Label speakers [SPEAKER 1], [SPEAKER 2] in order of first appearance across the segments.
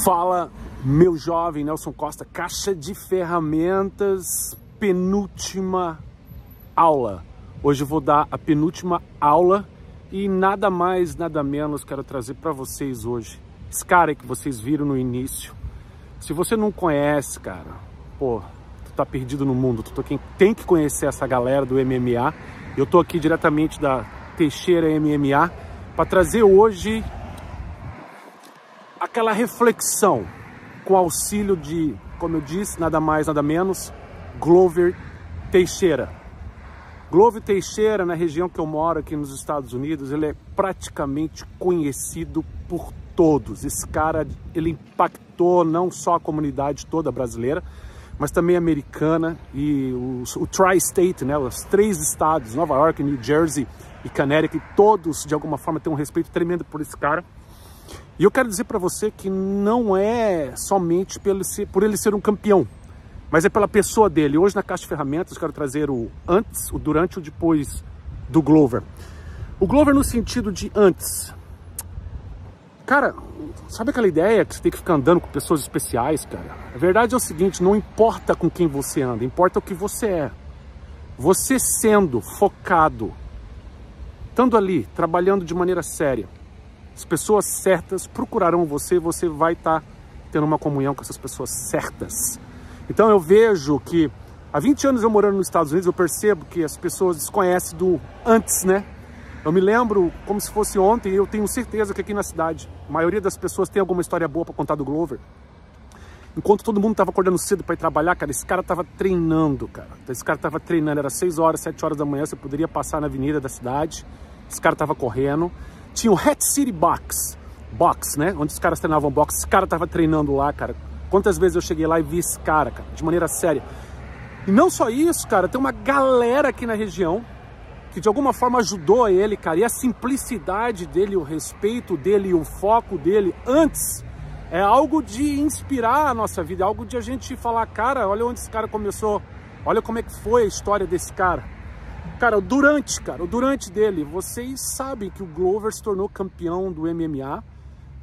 [SPEAKER 1] Fala, meu jovem Nelson Costa, caixa de ferramentas, penúltima aula. Hoje eu vou dar a penúltima aula e nada mais, nada menos quero trazer para vocês hoje. Esse cara aí que vocês viram no início. Se você não conhece, cara, pô, tu tá perdido no mundo. Tem que conhecer essa galera do MMA. Eu tô aqui diretamente da Teixeira MMA para trazer hoje aquela reflexão com auxílio de, como eu disse, nada mais, nada menos, Glover Teixeira. Glover Teixeira, na região que eu moro aqui nos Estados Unidos, ele é praticamente conhecido por todos. Esse cara, ele impactou não só a comunidade toda brasileira, mas também americana e o Tri-State, né? Os 3 estados, Nova York, New Jersey e Connecticut, todos de alguma forma têm um respeito tremendo por esse cara. E eu quero dizer para você que não é somente por ele ser um campeão, mas é pela pessoa dele. Hoje na Caixa de Ferramentas eu quero trazer o antes, o durante e o depois do Glover. O Glover no sentido de antes. Cara, sabe aquela ideia que você tem que ficar andando com pessoas especiais, cara? A verdade é o seguinte, não importa com quem você anda, importa o que você é. Você sendo focado, estando ali, trabalhando de maneira séria, as pessoas certas procurarão você e você vai estar tendo uma comunhão com essas pessoas certas. Então eu vejo que há 20 anos eu morando nos Estados Unidos, eu percebo que as pessoas desconhecem do antes, né? Eu me lembro como se fosse ontem e eu tenho certeza que aqui na cidade, a maioria das pessoas tem alguma história boa para contar do Glover. Enquanto todo mundo estava acordando cedo para ir trabalhar, cara, esse cara estava treinando, cara. Esse cara estava treinando, era 6 horas, 7 horas da manhã, você poderia passar na avenida da cidade, esse cara estava correndo. Tinha o Hat City Box, né? Onde os caras treinavam boxe. Esse cara tava treinando lá, cara. Quantas vezes eu cheguei lá e vi esse cara, de maneira séria. E não só isso, cara, tem uma galera aqui na região que de alguma forma ajudou ele, cara. E a simplicidade dele, o respeito dele e o foco dele antes é algo de inspirar a nossa vida, é algo de a gente falar, cara, olha onde esse cara começou, olha como é que foi a história desse cara. Cara, o durante dele, vocês sabem que o Glover se tornou campeão do MMA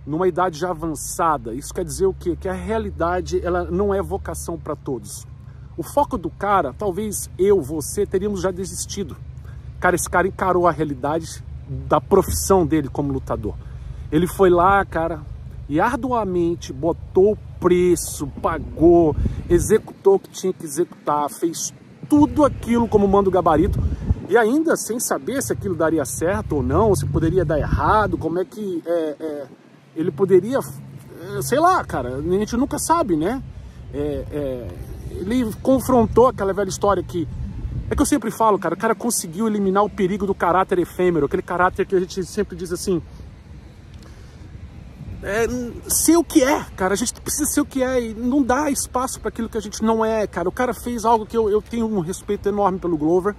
[SPEAKER 1] numa idade já avançada. Isso quer dizer o quê? Que a realidade, ela não é vocação para todos. O foco do cara, talvez eu, você, teríamos já desistido. Cara, esse cara encarou a realidade da profissão dele como lutador. Ele foi lá, cara, e arduamente botou o preço, pagou, executou o que tinha que executar, fez tudo aquilo como manda o gabarito. E ainda sem saber se aquilo daria certo ou não, se poderia dar errado, como é que ele poderia, sei lá, cara, a gente nunca sabe, né? Ele confrontou aquela velha história que, é que eu sempre falo, cara, o cara conseguiu eliminar o perigo do caráter efêmero, aquele caráter que a gente sempre diz assim, ser o que é, cara, a gente precisa ser o que é e não dá espaço para aquilo que a gente não é, cara. O cara fez algo que eu tenho um respeito enorme pelo Glover.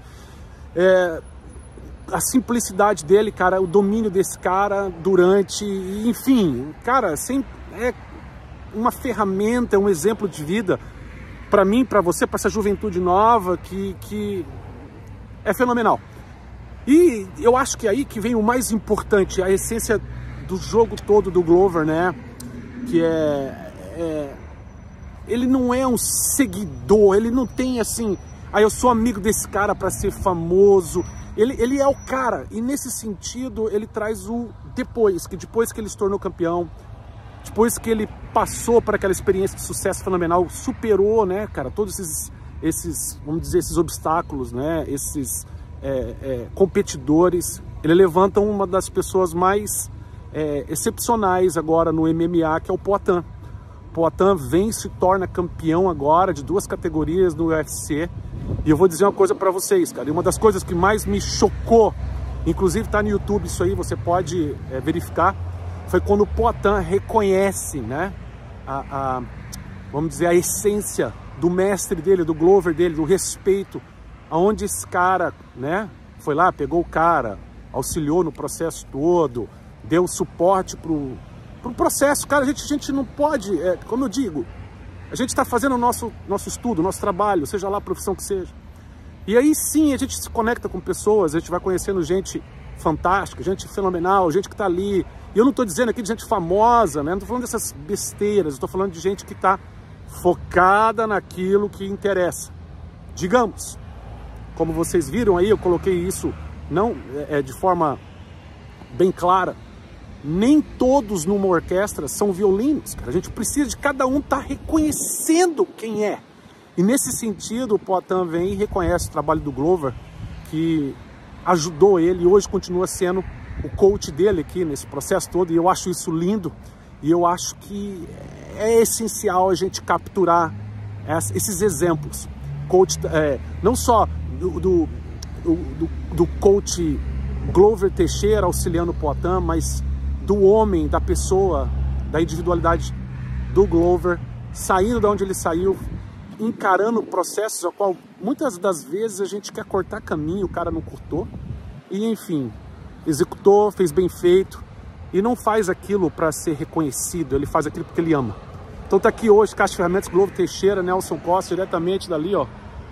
[SPEAKER 1] A simplicidade dele, cara, o domínio desse cara durante, enfim, cara, é uma ferramenta, um exemplo de vida para mim, para você, para essa juventude nova que é fenomenal. E eu acho que é aí que vem o mais importante, a essência do jogo todo do Glover, né? Que ele não é um seguidor, ele não tem assim, eu sou amigo desse cara para ser famoso. Ele é o cara, e nesse sentido ele traz o depois que ele se tornou campeão, depois que ele passou por aquela experiência de sucesso fenomenal, superou, né, cara, todos esses, vamos dizer, esses obstáculos, né, esses competidores. Ele levanta uma das pessoas mais excepcionais agora no MMA, que é o Poatan. Poatan vem e se torna campeão agora de 2 categorias no UFC. E eu vou dizer uma coisa para vocês, cara. E uma das coisas que mais me chocou, inclusive tá no YouTube isso aí, você pode verificar, foi quando o Poatan reconhece, né, vamos dizer, a essência do mestre dele, do Glover dele, do respeito, aonde esse cara, né, foi lá, pegou o cara, auxiliou no processo todo, deu suporte pro processo. Cara, a gente não pode, como eu digo, a gente está fazendo o nosso estudo, o nosso trabalho, seja lá a profissão que seja. E aí sim, a gente se conecta com pessoas, a gente vai conhecendo gente fantástica, gente fenomenal, gente que está ali. E eu não estou dizendo aqui de gente famosa, né? Não estou falando dessas besteiras, estou falando de gente que está focada naquilo que interessa. Digamos, como vocês viram aí, eu coloquei isso não de forma bem clara. Nem todos numa orquestra são violinos, cara. A gente precisa de cada um estar reconhecendo quem é. E nesse sentido, o Poitin vem e reconhece o trabalho do Glover, que ajudou ele e hoje continua sendo o coach dele aqui nesse processo todo. E eu acho isso lindo. E eu acho que é essencial a gente capturar esses exemplos. Coach, não só do coach Glover Teixeira auxiliando o Poitin, mas do homem, da pessoa, da individualidade do Glover, saindo de onde ele saiu, encarando processos ao qual muitas das vezes a gente quer cortar caminho, o cara não cortou, e enfim, executou, fez bem feito, e não faz aquilo para ser reconhecido, ele faz aquilo porque ele ama. Então tá aqui hoje, Caixa de Ferramentas, Glover Teixeira, Nelson Costa, diretamente dali, ó,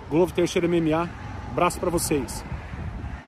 [SPEAKER 1] Glover Teixeira MMA, abraço para vocês.